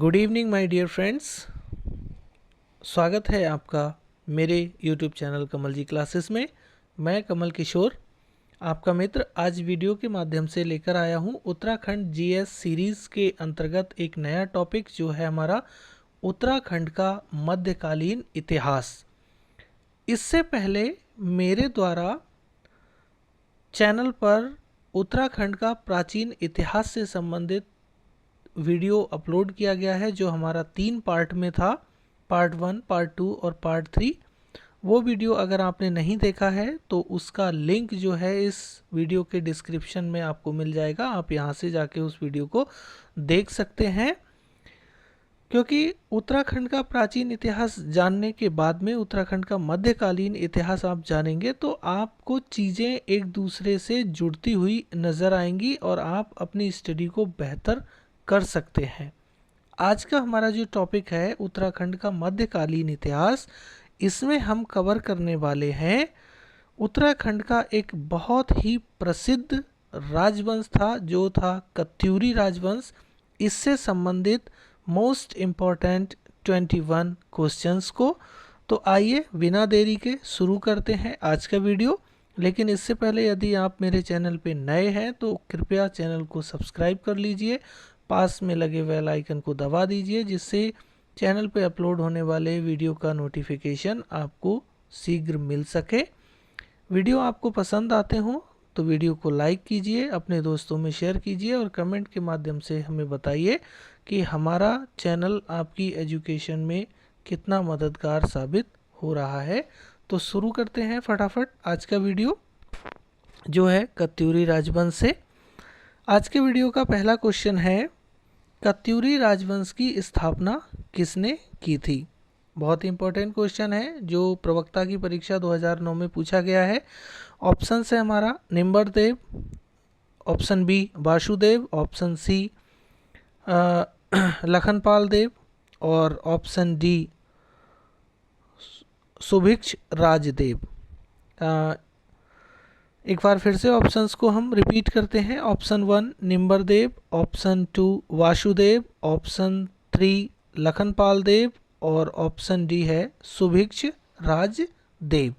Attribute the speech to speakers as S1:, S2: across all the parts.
S1: Good evening my dear friends. स्वागत है आपका मेरे YouTube channel Kamal ji classes में। मैं कमल किशोर आपका मित्र आज वीडियो के माध्यम से लेकर आया हूं उत्तराखंड जीएस सीरीज़ के अंतर्गत एक नया टॉपिक जो है हमारा उत्तराखंड का मध्यकालीन इतिहास। इससे पहले मेरे द्वारा चैनल पर उत्तराखंड का प्राचीन इतिहास से संबंधित वीडियो अपलोड किया गया है जो हमारा 3 पार्ट में था, पार्ट 1, पार्ट 2 और पार्ट 3। वो वीडियो अगर आपने नहीं देखा है तो उसका लिंक जो है इस वीडियो के डिस्क्रिप्शन में आपको मिल जाएगा। आप यहाँ से जाके उस वीडियो को देख सकते हैं, क्योंकि उत्तराखंड का प्राचीन इतिहास जानने के बाद में उत्तराखंड का मध्यकालीन इतिहास आप जानेंगे तो आपको चीज़ें एक दूसरे से जुड़ती हुई नज़र आएंगी और आप अपनी स्टडी को बेहतर कर सकते हैं। आज का हमारा जो टॉपिक है उत्तराखंड का मध्यकालीन इतिहास, इसमें हम कवर करने वाले हैं उत्तराखंड का एक बहुत ही प्रसिद्ध राजवंश था जो था कत्यूरी राजवंश। इससे संबंधित मोस्ट इम्पॉर्टेंट 21 क्वेश्चंस को। तो आइए बिना देरी के शुरू करते हैं आज का वीडियो। लेकिन इससे पहले यदि आप मेरे चैनल पे नए हैं तो कृपया चैनल को सब्सक्राइब कर लीजिए, पास में लगे बेल आइकन को दबा दीजिए जिससे चैनल पे अपलोड होने वाले वीडियो का नोटिफिकेशन आपको शीघ्र मिल सके। वीडियो आपको पसंद आते हो तो वीडियो को लाइक कीजिए, अपने दोस्तों में शेयर कीजिए और कमेंट के माध्यम से हमें बताइए कि हमारा चैनल आपकी एजुकेशन में कितना मददगार साबित हो रहा है। तो शुरू करते हैं फटाफट आज का वीडियो जो है कत्यूरी राजवंश से। आज के वीडियो का पहला क्वेश्चन है, कत्यूरी राजवंश की स्थापना किसने की थी? बहुत ही इंपॉर्टेंट क्वेश्चन है जो प्रवक्ता की परीक्षा 2009 में पूछा गया है। ऑप्शन है हमारा Nimbardev, option B Vasudev, option C Lakhanpal Dev और ऑप्शन डी सुभिक्ष राजदेव। एक बार फिर से ऑप्शंस को हम रिपीट करते हैं। Option 1 Nimbardev, option 2 Vasudev, option 3 Lakhanpal Dev और ऑप्शन डी है सुभिक्ष राजदेव।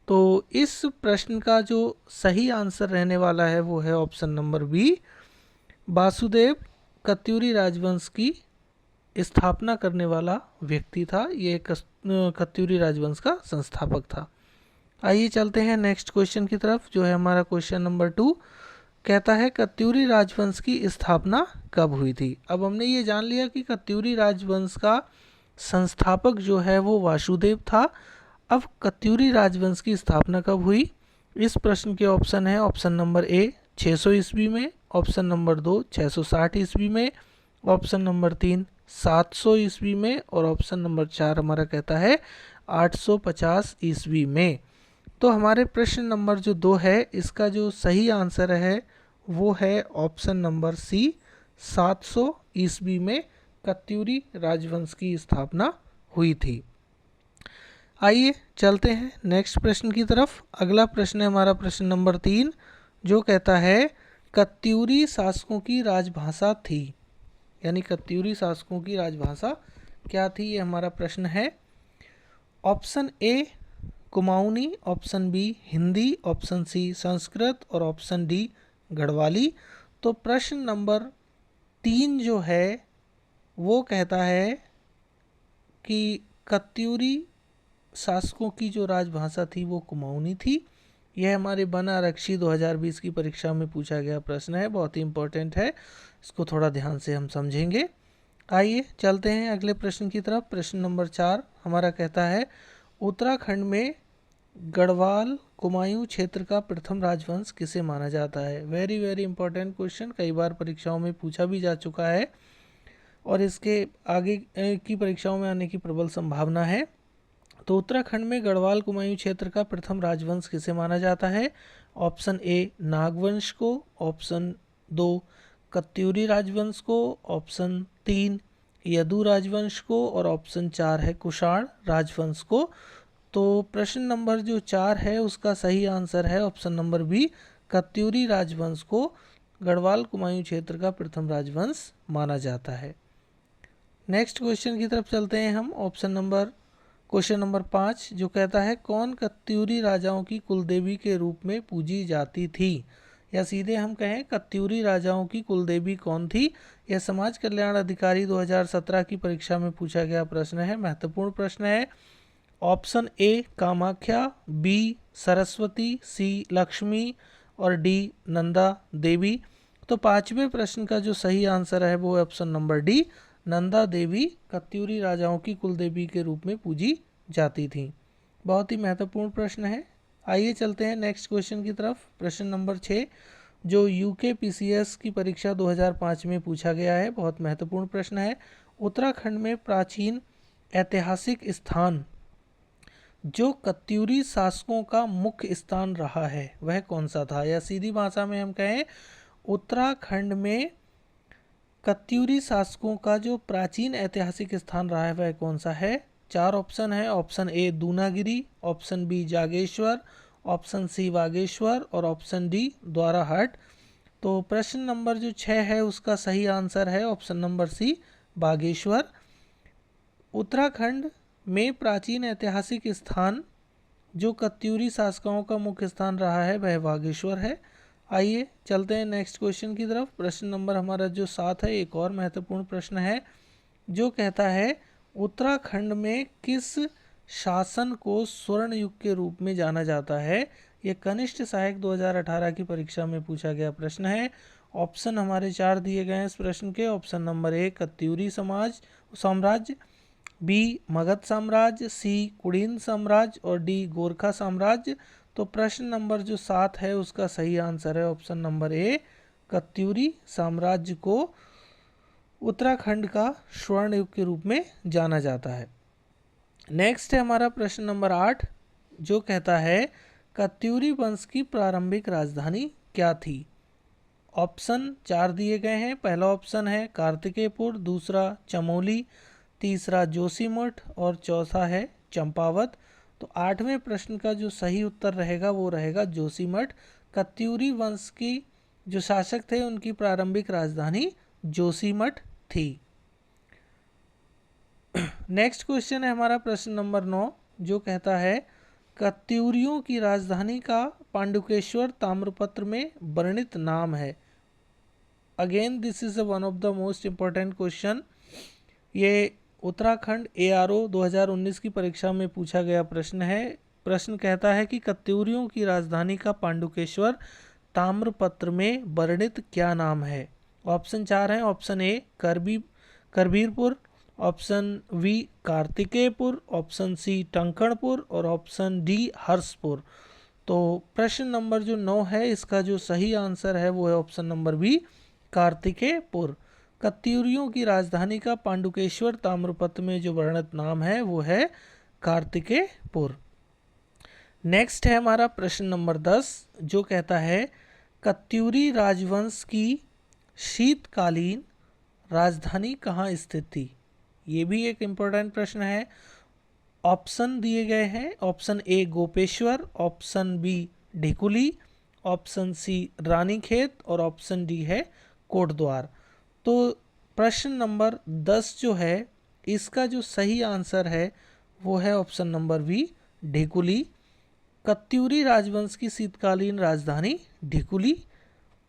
S1: तो इस प्रश्न का जो सही आंसर रहने वाला है वो है option number B, Vasudev Katyuri राजवंश की स्थापना करने वाला व्यक्ति था। ये कत्यूरी राजवंश का संस्थापक था। आइए चलते हैं नेक्स्ट क्वेश्चन की तरफ जो है हमारा क्वेश्चन नंबर 2। कहता है कत्यूरी राजवंश की स्थापना कब हुई थी? अब हमने ये जान लिया कि कत्यूरी राजवंश का संस्थापक जो है वो वासुदेव था। अब कत्यूरी राजवंश की स्थापना कब हुई? इस प्रश्न के ऑप्शन है, ऑप्शन नंबर ए 600 ईस्वी में, ऑप्शन नंबर 2 660 ईस्वी में, ऑप्शन नंबर 3 700 ईस्वी में और ऑप्शन नंबर 4 हमारा कहता है 850 ईस्वी में। तो हमारे प्रश्न नंबर जो 2 है इसका जो सही आंसर है वो है ऑप्शन नंबर सी, 700 ईस्वी में कत्यूरी राजवंश की स्थापना हुई थी। आइए चलते हैं नेक्स्ट प्रश्न की तरफ। अगला प्रश्न है हमारा प्रश्न नंबर 3 जो कहता है कत्यूरी शासकों की राजभाषा थी, यानी कत्यूरी शासकों की राजभाषा क्या थी, ये हमारा प्रश्न है। Option A Kumaoni, option B Hindi, option C Sanskrit और ऑप्शन डी गढ़वाली। तो प्रश्न नंबर 3 जो है वो कहता है कि कत्यूरी शासकों की जो राजभाषा थी वो कुमाऊनी थी। यह हमारे वन आरक्षी 2020 की परीक्षा में पूछा गया प्रश्न है, बहुत ही इंपॉर्टेंट है, इसको थोड़ा ध्यान से हम समझेंगे। आइए चलते हैं अगले प्रश्न की तरफ। प्रश्न नंबर 4 हमारा कहता है उत्तराखंड में गढ़वाल कुमायूं क्षेत्र का प्रथम राजवंश किसे माना जाता है? वेरी वेरी इंपॉर्टेंट क्वेश्चन, कई बार परीक्षाओं में पूछा भी जा चुका है और इसके आगे की परीक्षाओं में आने की प्रबल संभावना है। तो उत्तराखंड में गढ़वाल कुमायूं क्षेत्र का प्रथम राजवंश किसे माना जाता है? ऑप्शन ए नागवंश को, ऑप्शन 2 कत्यूरी राजवंश को, ऑप्शन 3 यदु राजवंश को और ऑप्शन 4 है कुषाण राजवंश को। तो प्रश्न नंबर जो 4 है उसका सही आंसर है ऑप्शन नंबर बी, कत्यूरी राजवंश को गढ़वाल कुमायूं क्षेत्र का प्रथम राजवंश माना जाता है। नेक्स्ट क्वेश्चन की तरफ चलते हैं हम। क्वेश्चन नंबर 5 जो कहता है कौन कत्यूरी राजाओं की कुलदेवी के रूप में पूजी जाती थी, या सीधे हम कहें कत्यूरी राजाओं की कुलदेवी कौन थी। यह समाज कल्याण अधिकारी 2017 की परीक्षा में पूछा गया प्रश्न है, महत्वपूर्ण प्रश्न है। Option A Kamakhya, B Saraswati, C Lakshmi और डी नंदा देवी। तो पांचवें प्रश्न का जो सही आंसर है वो है option number D, Nanda Devi Katyuri राजाओं की कुलदेवी के रूप में पूजी जाती थी। बहुत ही महत्वपूर्ण प्रश्न है। आइए चलते हैं नेक्स्ट क्वेश्चन की तरफ। प्रश्न नंबर 6 जो यूके पीसीएस की परीक्षा 2005 में पूछा गया है, बहुत महत्वपूर्ण प्रश्न है। उत्तराखंड में प्राचीन ऐतिहासिक स्थान जो कत्यूरी शासकों का मुख्य स्थान रहा है वह कौन सा था, या सीधी भाषा में हम कहें उत्तराखंड में कत्यूरी शासकों का जो प्राचीन ऐतिहासिक स्थान रहा है वह कौन सा है। 4 ऑप्शन है। Option A Dunagiri, option B Jageshwar, option C Bageshwar और ऑप्शन डी द्वाराहाट। तो प्रश्न नंबर जो 6 है उसका सही आंसर है option number C Bageshwar. Uttarakhand में प्राचीन ऐतिहासिक स्थान जो कत्यूरी शासकों का मुख्य स्थान रहा है वह बागेश्वर है। आइए चलते हैं नेक्स्ट क्वेश्चन की तरफ। प्रश्न नंबर हमारा जो 7 है एक और महत्वपूर्ण प्रश्न है जो कहता है उत्तराखंड में किस शासन को स्वर्ण युग के रूप में जाना जाता है। यह कनिष्ठ सहायक 2018 की परीक्षा में पूछा गया प्रश्न है। ऑप्शन हमारे 4 दिए गए हैं इस प्रश्न के। ऑप्शन नंबर ए कत्यूरी साम्राज्य, बी मगध साम्राज्य, सी कुड़िन साम्राज्य और डी गोरखा साम्राज्य। तो प्रश्न नंबर जो 7 है उसका सही आंसर है ऑप्शन नंबर ए कत्यूरी साम्राज्य को उत्तराखंड का स्वर्ण युग के रूप में जाना जाता है। नेक्स्ट है हमारा प्रश्न नंबर 8 जो कहता है कत्यूरी वंश की प्रारंभिक राजधानी क्या थी। ऑप्शन 4 दिए गए हैं। पहला ऑप्शन है कार्तिकेयपुर, दूसरा चमोली, तीसरा जोशीमठ और चौथा है चंपावत। तो 8वें प्रश्न का जो सही उत्तर रहेगा वो रहेगा जोशीमठ। कत्यूरी वंश की जो शासक थे उनकी प्रारंभिक राजधानी जोशीमठ थी। नेक्स्ट क्वेश्चन है हमारा प्रश्न नंबर 9 जो कहता है कत्यूरियों की राजधानी का पांडुकेश्वर ताम्रपत्र में वर्णित नाम है। Again this is one of the most important question. ये उत्तराखंड ARO 2019 की परीक्षा में पूछा गया प्रश्न है। प्रश्न कहता है कि कत्यूरियों की राजधानी का पांडुकेश्वर ताम्रपत्र में वर्णित क्या नाम है। ऑप्शन 4 हैं। Option A Karbirpur, option B Kartikeyapur, option C Tankanpur और ऑप्शन डी हर्षपुर। तो प्रश्न नंबर जो 9 है इसका जो सही आंसर है वो है ऑप्शन नंबर बी कार्तिकेयपुर। कत्यूरियों की राजधानी का पांडुकेश्वर ताम्रपत्र में जो वर्णित नाम है वो है कार्तिकेयपुर। नेक्स्ट है हमारा प्रश्न नंबर 10 जो कहता है कत्यूरी राजवंश की शीतकालीन राजधानी कहाँ स्थित थी। ये भी एक इम्पोर्टेंट प्रश्न है। ऑप्शन दिए गए हैं। Option A Gopeshwar, option B Dhikuli, option C Ranikhet और ऑप्शन डी है कोटद्वार। तो प्रश्न नंबर 10 जो है इसका जो सही आंसर है वो है option number B Dhikuli. Katyuri राजवंश की शीतकालीन राजधानी ढिकुली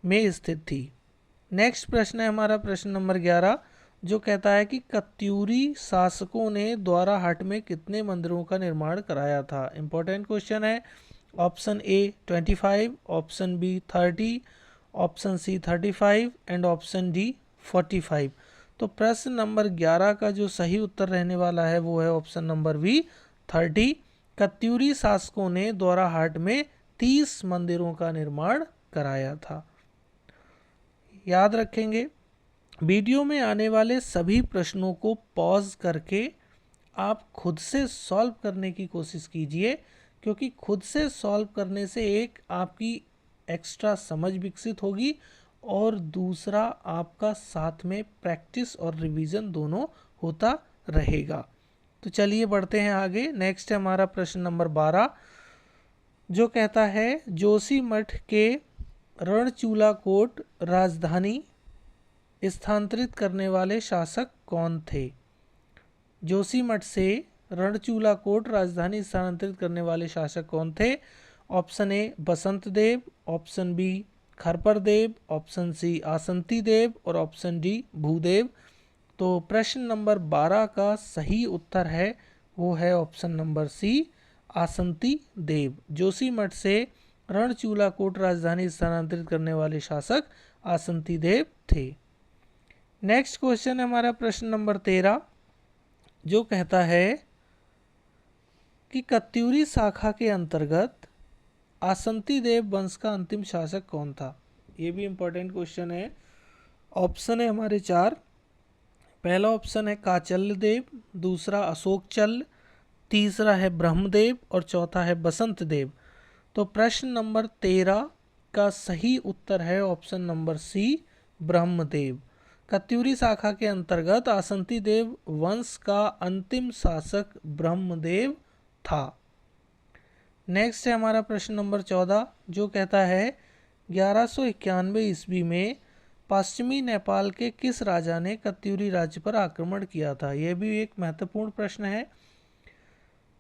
S1: में स्थित थी। नेक्स्ट प्रश्न है हमारा प्रश्न नंबर 11 जो कहता है कि कत्यूरी शासकों ने द्वाराहाट में कितने मंदिरों का निर्माण कराया था। इंपॉर्टेंट क्वेश्चन है। Option A 25, option B 30, option C 35 and option D 45। तो प्रश्न नंबर 11 का जो सही उत्तर रहने वाला है वो है ऑप्शन नंबर बी 30। कत्यूरी शासकों ने द्वाराहाट में 30 मंदिरों का निर्माण कराया था। याद रखेंगे वीडियो में आने वाले सभी प्रश्नों को पॉज करके आप खुद से सॉल्व करने की कोशिश कीजिए, क्योंकि खुद से सॉल्व करने से एक आपकी एक्स्ट्रा समझ विकसित होगी और दूसरा आपका साथ में प्रैक्टिस और रिवीजन दोनों होता रहेगा। तो चलिए बढ़ते हैं आगे। नेक्स्ट है हमारा प्रश्न नंबर 12 जो कहता है जोशीमठ के रणचूलाकोट राजधानी स्थानांतरित करने वाले शासक कौन थे। जोशीमठ से रणचूला कोट राजधानी स्थानांतरित करने वाले शासक कौन थे? Option A Basant Dev, option B Kharpar Dev, option C Asanti Dev और ऑप्शन डी भूदेव। तो प्रश्न नंबर 12 का सही उत्तर है वो है ऑप्शन नंबर सी आसंती देव। जोशीमठ से रणचूला कोट राजधानी स्थानांतरित करने वाले शासक आसंती देव थे। नेक्स्ट क्वेश्चन है हमारा प्रश्न नंबर 13, जो कहता है कि कत्यूरी शाखा के अंतर्गत आसंती देव वंश का अंतिम शासक कौन था? ये भी इंपॉर्टेंट क्वेश्चन है। ऑप्शन है हमारे 4। पहला ऑप्शन है काचल्य देव, दूसरा अशोक चल, तीसरा है ब्रह्मदेव और चौथा है बसंत देव। तो प्रश्न नंबर 13 का सही उत्तर है option number C Brahmdev. Katyuri शाखा के अंतर्गत आसंती देव वंश का अंतिम शासक ब्रह्मदेव था। नेक्स्ट है हमारा प्रश्न नंबर 14, जो कहता है 1191 ईस्वी में पश्चिमी नेपाल के किस राजा ने कत्यूरी राज्य पर आक्रमण किया था? यह भी एक महत्वपूर्ण प्रश्न है।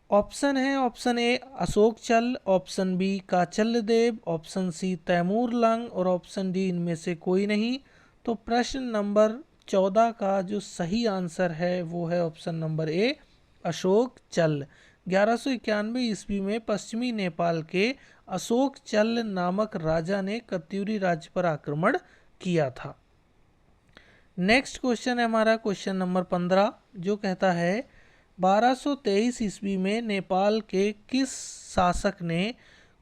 S1: ऑप्शन है ऑप्शन ए Ashok Chal, option B Kachalya Dev, option सी तैमूर लंग और ऑप्शन डी इनमें से कोई नहीं। तो प्रश्न नंबर 14 का जो सही आंसर है वो है ऑप्शन नंबर ए अशोक चल। 1191 ईस्वी में पश्चिमी नेपाल के अशोक चल नामक राजा ने कत्यूरी राज्य पर आक्रमण किया था। नेक्स्ट क्वेश्चन है हमारा क्वेश्चन नंबर 15, जो कहता है 1223 ईस्वी में नेपाल के किस शासक ने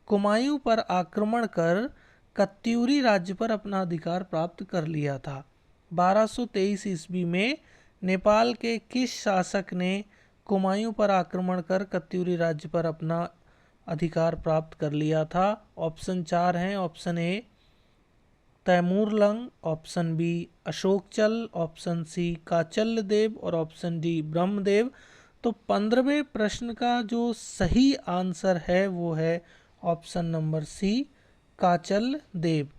S1: कुमायूं पर आक्रमण कर कत्यूरी राज्य पर अपना अधिकार प्राप्त कर लिया था? 1223 ईस्वी में नेपाल के किस शासक ने कुमायूं पर आक्रमण कर कत्यूरी राज्य पर अपना अधिकार प्राप्त कर लिया था? ऑप्शन 4 हैं। Option A Timur Lang, option B Ashok Chal, option सी काचल्य देव और ऑप्शन डी ब्रह्मदेव। तो 15वें प्रश्न का जो सही आंसर है वो है ऑप्शन नंबर सी काचल्य देव।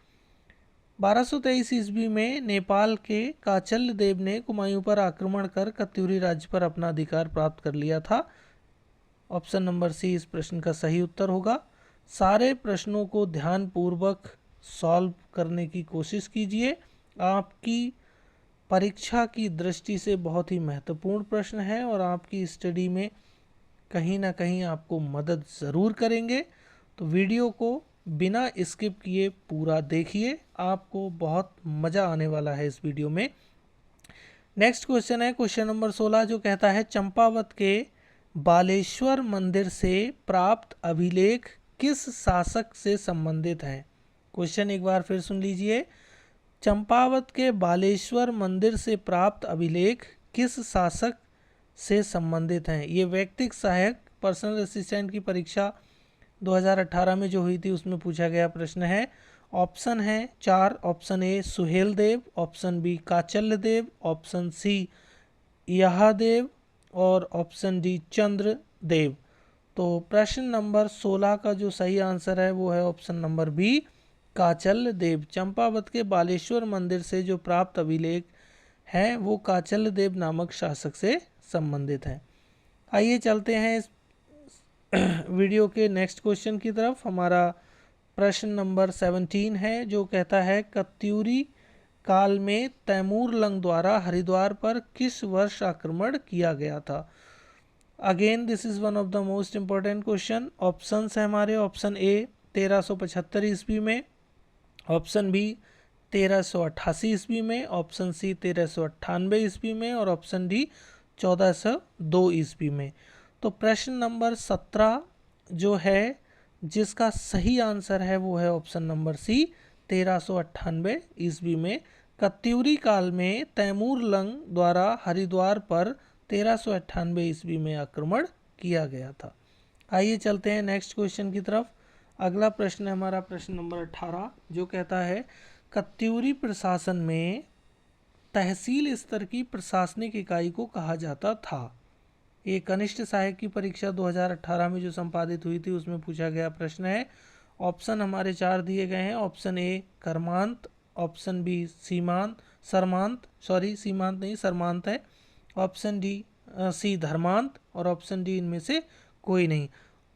S1: 1223 ईस्वी में नेपाल के काचल्य देव ने कुमायूं पर आक्रमण कर कत्यूरी राज्य पर अपना अधिकार प्राप्त कर लिया था। ऑप्शन नंबर सी इस प्रश्न का सही उत्तर होगा। सारे प्रश्नों को ध्यानपूर्वक सॉल्व करने की कोशिश कीजिए। आपकी परीक्षा की दृष्टि से बहुत ही महत्वपूर्ण प्रश्न है और आपकी स्टडी में कहीं ना कहीं आपको मदद ज़रूर करेंगे। तो वीडियो को बिना स्किप किए पूरा देखिए, आपको बहुत मज़ा आने वाला है इस वीडियो में। नेक्स्ट क्वेश्चन है क्वेश्चन नंबर 16, जो कहता है चंपावत के बालेश्वर मंदिर से प्राप्त अभिलेख किस शासक से संबंधित हैं? क्वेश्चन एक बार फिर सुन लीजिए। चंपावत के बालेश्वर मंदिर से प्राप्त अभिलेख किस शासक से संबंधित हैं? ये वैयक्तिक सहायक पर्सनल असिस्टेंट की परीक्षा 2018 में जो हुई थी उसमें पूछा गया प्रश्न है। ऑप्शन है 4। Option A Suhel Dev, option B Kachalya Dev, option C Yahadev और ऑप्शन डी चंद्र देव। तो प्रश्न नंबर 16 का जो सही आंसर है वो है ऑप्शन नंबर बी काचल्य देव। चंपावत के बालेश्वर मंदिर से जो प्राप्त अभिलेख हैं वो काचल्य देव नामक शासक से संबंधित हैं। आइए चलते हैं इस वीडियो के नेक्स्ट क्वेश्चन की तरफ। हमारा प्रश्न नंबर 17 है, जो कहता है कत्यूरी काल में तैमूर लंग द्वारा हरिद्वार पर किस वर्ष आक्रमण किया गया था? Again this is one of the most important question. Options है हमारे। ऑप्शन ए 1375 ईस्वी में, ऑप्शन बी 1388 ईस्वी में, ऑप्शन सी 1398 ईस्वी में और ऑप्शन डी 1402 ईस्वी में। तो प्रश्न नंबर 17 जो है जिसका सही आंसर है वो है ऑप्शन नंबर सी 1398 ईस्वी में। कत्यूरी काल में तैमूर लंग द्वारा हरिद्वार पर 1398 ईस्वी में आक्रमण किया गया था। आइए चलते हैं नेक्स्ट क्वेश्चन की तरफ। अगला प्रश्न है हमारा प्रश्न नंबर 18, जो कहता है कत्यूरी प्रशासन में तहसील स्तर की प्रशासनिक इकाई को कहा जाता था। ये कनिष्ठ सहायक की परीक्षा 2018 में जो संपादित हुई थी उसमें पूछा गया प्रश्न है। ऑप्शन हमारे 4 दिए गए हैं। Option A Karmant, option B सीमांत, सरमांत, सॉरी सीमांत नहीं सरमांत है, ऑप्शन डी सी धर्मांत और ऑप्शन डी इनमें से कोई नहीं।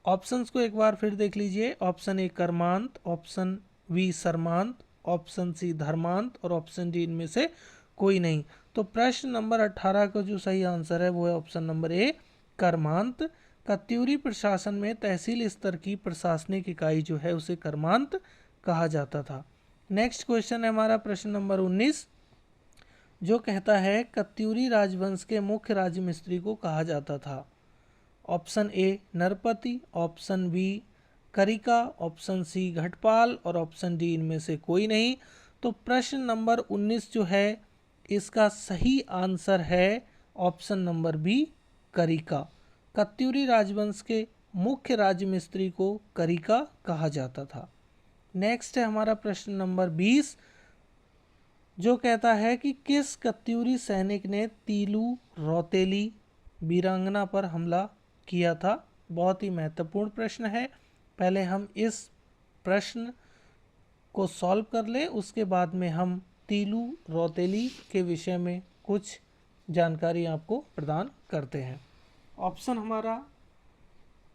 S1: ऑप्शंस को एक बार फिर देख लीजिए। Option A Karmant, option B Sarmant, option C Dharmant और ऑप्शन डी इनमें से कोई नहीं। तो प्रश्न नंबर 18 का जो सही आंसर है वो है ऑप्शन नंबर ए कर्मांत। कत्यूरी प्रशासन में तहसील स्तर की प्रशासनिक इकाई जो है उसे कर्मांत कहा जाता था। नेक्स्ट क्वेश्चन है हमारा प्रश्न नंबर 19, जो कहता है कत्यूरी राजवंश के मुख्य राजमिस्त्री को कहा जाता था। Option A Narpati, option B Karika, option C Ghatpal और ऑप्शन डी इनमें से कोई नहीं। तो प्रश्न नंबर 19 जो है इसका सही आंसर है ऑप्शन नंबर बी करिका। कत्यूरी राजवंश के मुख्य राजमिस्त्री को करिका कहा जाता था। नेक्स्ट है हमारा प्रश्न नंबर 20, जो कहता है कि किस कत्यूरी सैनिक ने तीलू रौतेली वीरांगना पर हमला किया था। बहुत ही महत्वपूर्ण प्रश्न है। पहले हम इस प्रश्न को सॉल्व कर लें, उसके बाद में हम तीलू रौतेली के विषय में कुछ जानकारी आपको प्रदान करते हैं। ऑप्शन हमारा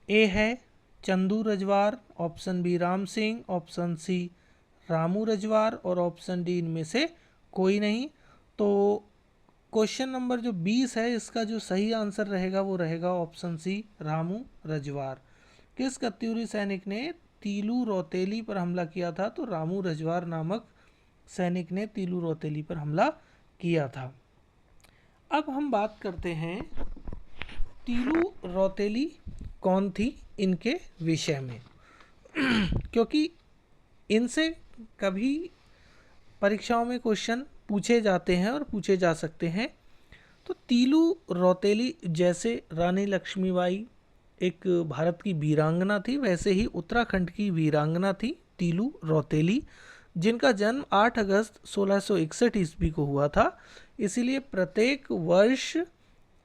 S1: ए है Chandu Rajwar, option B Ram Singh, option C Ramu Rajwar और ऑप्शन डी इनमें से कोई नहीं। तो क्वेश्चन नंबर जो 20 है इसका जो सही आंसर रहेगा वो रहेगा ऑप्शन सी रामू रजवार। किस कत्यूरी सैनिक ने तीलू रौतेली पर हमला किया था? तो रामू रजवार नामक सैनिक ने तीलू रौतेली पर हमला किया था। अब हम बात करते हैं तीलू रौतेली कौन थी इनके विषय में क्योंकि इनसे कभी परीक्षाओं में क्वेश्चन पूछे जाते हैं और पूछे जा सकते हैं। तो तीलू रौतेली जैसे रानी लक्ष्मीबाई एक भारत की वीरांगना थी, वैसे ही उत्तराखंड की वीरांगना थी तीलू रौतेली, जिनका जन्म 8 अगस्त 1661 ईस्वी को हुआ था। इसीलिए प्रत्येक वर्ष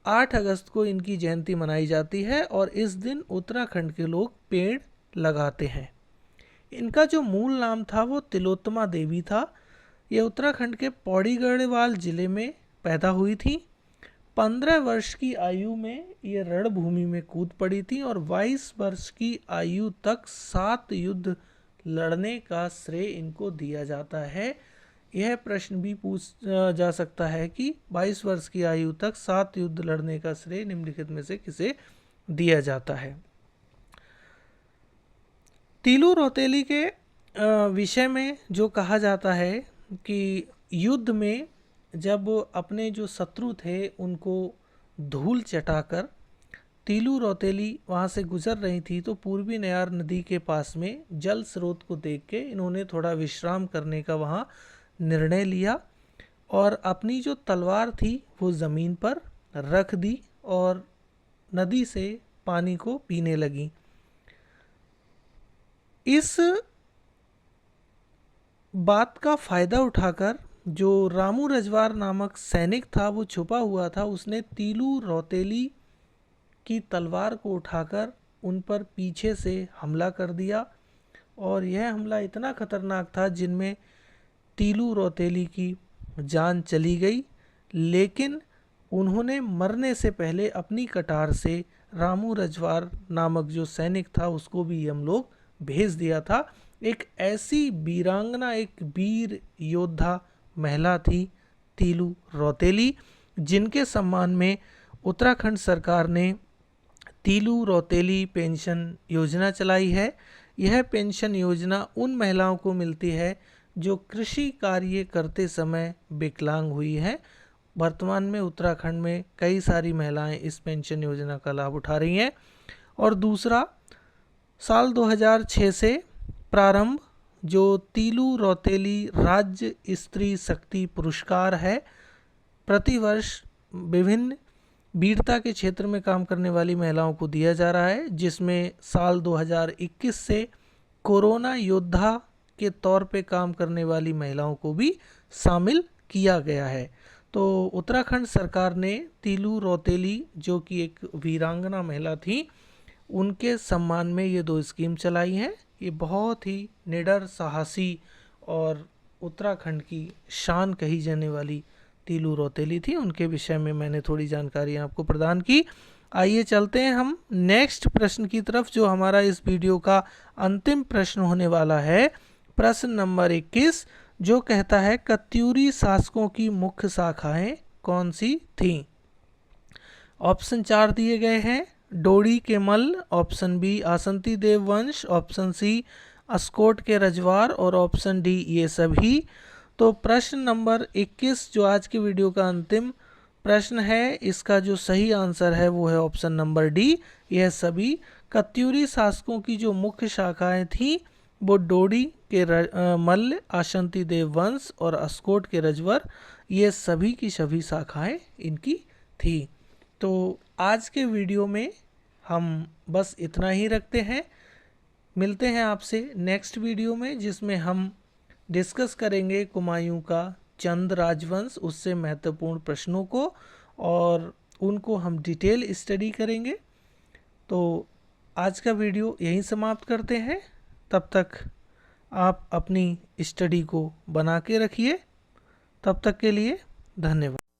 S1: 8 अगस्त को इनकी जयंती मनाई जाती है और इस दिन उत्तराखंड के लोग पेड़ लगाते हैं। इनका जो मूल नाम था वो तिलोत्तमा देवी था। ये उत्तराखंड के पौड़ी गढ़वाल जिले में पैदा हुई थी। 15 वर्ष की आयु में ये रणभूमि में कूद पड़ी थी और 22 वर्ष की आयु तक 7 युद्ध लड़ने का श्रेय इनको दिया जाता है। यह प्रश्न भी पूछ जा सकता है कि 22 वर्ष की आयु तक 7 युद्ध लड़ने का श्रेय निम्नलिखित में से किसे दिया जाता है। तीलू रौतेली के विषय में जो कहा जाता है कि युद्ध में जब अपने जो शत्रु थे उनको धूल चटाकर तीलू रौतेली वहाँ से गुजर रही थी, तो पूर्वी नयार नदी के पास में जल स्रोत को देख के इन्होंने थोड़ा विश्राम करने का वहाँ निर्णय लिया और अपनी जो तलवार थी वो ज़मीन पर रख दी और नदी से पानी को पीने लगी। इस बात का फ़ायदा उठाकर जो रामू रजवार नामक सैनिक था वो छुपा हुआ था, उसने तीलू रौतेली की तलवार को उठाकर उन पर पीछे से हमला कर दिया और यह हमला इतना खतरनाक था जिनमें तीलू रौतेली की जान चली गई, लेकिन उन्होंने मरने से पहले अपनी कटार से रामू रजवार नामक जो सैनिक था उसको भी हम लोग भेज दिया था। एक ऐसी वीरांगना, एक वीर योद्धा महिला थी तीलू रौतेली, जिनके सम्मान में उत्तराखंड सरकार ने तीलू रौतेली पेंशन योजना चलाई है। यह पेंशन योजना उन महिलाओं को मिलती है जो कृषि कार्य करते समय विकलांग हुई हैं। वर्तमान में उत्तराखंड में कई सारी महिलाएं इस पेंशन योजना का लाभ उठा रही हैं। और दूसरा, साल 2006 से प्रारंभ जो तीलू रौतेली राज्य स्त्री शक्ति पुरस्कार है, प्रतिवर्ष विभिन्न वीरता के क्षेत्र में काम करने वाली महिलाओं को दिया जा रहा है, जिसमें साल 2021 से कोरोना योद्धा के तौर पे काम करने वाली महिलाओं को भी शामिल किया गया है। तो उत्तराखंड सरकार ने तीलू रौतेली, जो कि एक वीरांगना महिला थी, उनके सम्मान में ये 2 स्कीम चलाई हैं। ये बहुत ही निडर, साहसी और उत्तराखंड की शान कही जाने वाली तीलू रौतेली थी, उनके विषय में मैंने थोड़ी जानकारी आपको प्रदान की। आइए चलते हैं हम नेक्स्ट प्रश्न की तरफ, जो हमारा इस वीडियो का अंतिम प्रश्न होने वाला है। प्रश्न नंबर 21, जो कहता है कत्यूरी शासकों की मुख्य शाखाएं कौन सी थीं। ऑप्शन 4 दिए गए हैं, डोडी के मल्ल, ऑप्शन बी आसंती देव वंश, ऑप्शन सी अस्कोट के रजवार और ऑप्शन डी ये सभी। तो प्रश्न नंबर 21 जो आज की वीडियो का अंतिम प्रश्न है, इसका जो सही आंसर है वो है ऑप्शन नंबर डी, यह सभी। कत्यूरी शासकों की जो मुख्य शाखाएं थीं वो डोडी के मल्ल, आसंती देव वंश और अस्कोट के रजवर, ये सभी की सभी शाखाएं इनकी थी। तो आज के वीडियो में हम बस इतना ही रखते हैं। मिलते हैं आपसे नेक्स्ट वीडियो में, जिसमें हम डिस्कस करेंगे कुमायूं का चंद राजवंश, उससे महत्वपूर्ण प्रश्नों को, और उनको हम डिटेल स्टडी करेंगे। तो आज का वीडियो यहीं समाप्त करते हैं। तब तक आप अपनी स्टडी को बना के रखिए। तब तक के लिए धन्यवाद।